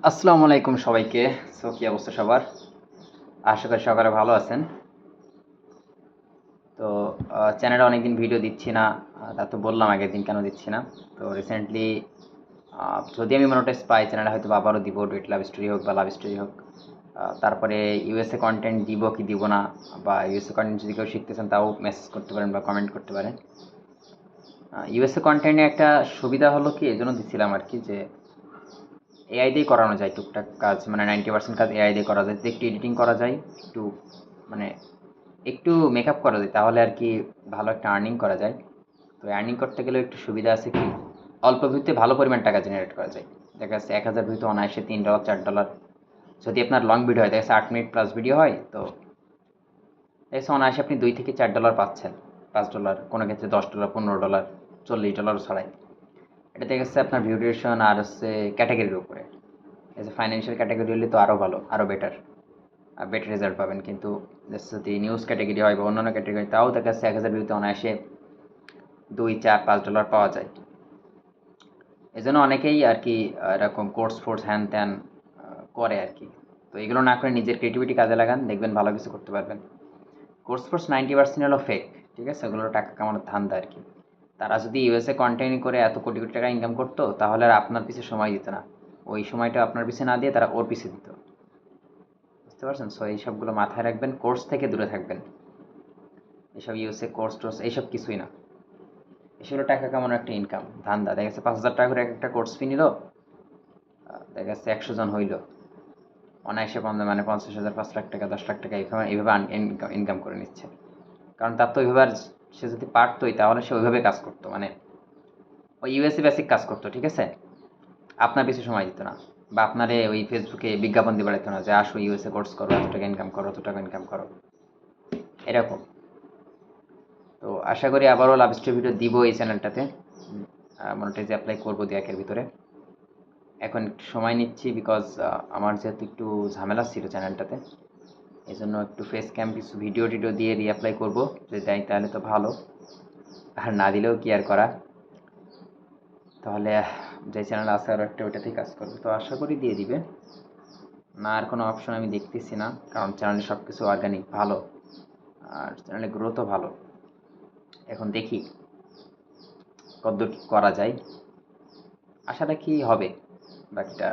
আসসালামু আলাইকুম সবাইকে। কি অবস্থা সবার? আশা করি সকালে ভালো আছেন। তো চ্যানেলে অনেকদিন ভিডিও দিচ্ছি না। তা তো বললাম আগের দিন কেন দিচ্ছি না। তো রিসেন্টলি যদি আমি মনোটাইজ পাই চ্যানেলে হয়তো আবারও দিব, ডুয়েট লাভ স্টোরি হোক বা লাভ স্টোরি হোক। তারপরে ইউএসএ কন্টেন্ট দিব কি দিব না, বা ইউএসএ কন্টেন্ট যদি কেউ শিখতে চান তাও মেসেজ করতে পারেন বা কমেন্ট করতে পারেন। ইউএসএ কন্টেন্টে একটা সুবিধা হলো কি, এজন্য দিচ্ছিলাম আর কি, যে এআই দিয়ে করানো যায় টুকটাক কাজ, মানে 90% কাজ এআই দিয়ে করা যায়। যদি একটু এডিটিং করা যায়, একটু মানে একটু মেকআপ করা যায়, তাহলে আর কি ভালো একটা আর্নিং করা যায়। তো আর্নিং করতে গেলেও একটু সুবিধা আছে কি, অল্প ভিউতে ভালো পরিমাণ টাকা জেনারেট করা যায়। দেখা যাচ্ছে 1000 ভিউতে অনায়াসে $3 $4। যদি আপনার লং ভিডিও হয়, দেখা যাচ্ছে 8 মিনিট প্লাস ভিডিও হয়, তো দেখা যাচ্ছে অনায়াসে আপনি $2 থেকে $4 পাচ্ছেন। $5, কোনো ক্ষেত্রে $10, $15, $40 ছড়াই। এটা দেখা যাচ্ছে আপনার ভিউ ডিউরেশন আর হচ্ছে ক্যাটাগরির উপরে। এজ এ ফাইন্যান্সিয়াল ক্যাটাগরি হলে তো আরও ভালো, আরও বেটার, বেটার রেজাল্ট পাবেন। কিন্তু যদি নিউজ ক্যাটাগরি হয় বা অন্যান্য ক্যাটাগরি, তাও দেখা যাচ্ছে 1000 ভিউতে অনায়াসে $2 4 5 পাওয়া যায়। এই জন্য অনেকেই আর কি এরকম কোর্স ফোর্স হ্যান ত্যান করে আর কি। তো এগুলো না করে নিজের ক্রিয়েটিভিটি কাজে লাগান, দেখবেন ভালো কিছু করতে পারবেন। কোর্স ফোর্স 90% হলো ফেক, ঠিক আছে? ওগুলো টাকা কামানোর ধান্দা আর কি। তারা যদি ইউএসএ কন্টেন্ট করে এত কোটি কোটি টাকা ইনকাম করতো, তাহলে আর আপনার পিছে সময় দিত না। ওই সময়টা আপনার পিছে না দিয়ে তারা ওর পিছে দিত। বুঝতে পারছেন? সো এইসবগুলো মাথায় রাখবেন, কোর্স থেকে দূরে থাকবেন। এসব ইউএসএ কোর্স টোর্স এইসব কিছুই না। এসব হলো টাকা কামানোর একটা ইনকাম ধান্দা। দেখা গেছে 5,000 টাকা করে একটা কোর্স ফি নিল, দেখা যাচ্ছে 100 জন হইল, অনায়াসে মানে 50,000 5 লাখ টাকা 10 লাখ টাকা এইভাবে ইনকাম করে নিচ্ছে। কারণ তার তো ওইভাবে আর, সে যদি পারতোই তাহলে সে ওইভাবে কাজ করতো, মানে ওই ইউএসএ বেসিক কাজ করতো, ঠিক আছে? আপনার বেশি সময় দিত না, বা আপনারে ওই ফেসবুকে বিজ্ঞাপন দিয়ে বেড়াইতো না যে আসো ইউএসএ কোর্স করো, এত টাকা ইনকাম করো, এত টাকা ইনকাম করো, এরকম। তো আশা করি আবারও লাভ স্টোরি ভিডিও দিব এই চ্যানেলটাতে। মনিটাইজে অ্যাপ্লাই করবো 2-1 এর ভিতরে। এখন একটু সময় নিচ্ছি, বিকজ আমার যেহেতু একটু ঝামেলা ছিল চ্যানেলটাতে, এই জন্য একটু ফেস ক্যাম কিছু ভিডিও টিডিও দিয়ে রিঅ্যাপ্লাই করবো। যদি দেয় তাহলে তো ভালো, আর না দিলেও কি আর করা। তাহলে যে চ্যানেল আছে আরও একটা, ওইটাতেই কাজ করবো। তো আশা করি দিয়ে দিবে। না, আর কোনো অপশন আমি দেখতেছি না, কারণ চ্যানেলে সব কিছু অর্গানিক ভালো, আর চ্যানেলে গ্রোথও ভালো। এখন দেখি কতদূর কী করা যায়। আশা রাখি হবে, বাকিটা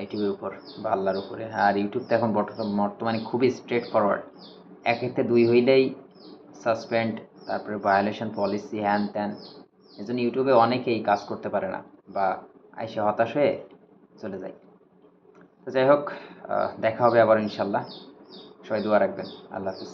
ইউটিউবের উপর বা আল্লাহর উপরে। আর ইউটিউব তো এখন বর্তমানে খুবই স্ট্রেট ফরওয়ার্ড। এক এতে 2 হইলেই সাসপেন্ড, তারপরে ভায়োলেশন পলিসি হ্যান ত্যান। এই জন্য ইউটিউবে অনেকেই কাজ করতে পারে না, বা আইসে হতাশ হয়ে চলে যায়। তো যাই হোক, দেখা হবে আবার ইনশাল্লাহ। সবাই দোয়া রাখবেন। আল্লাহ হাফিজ।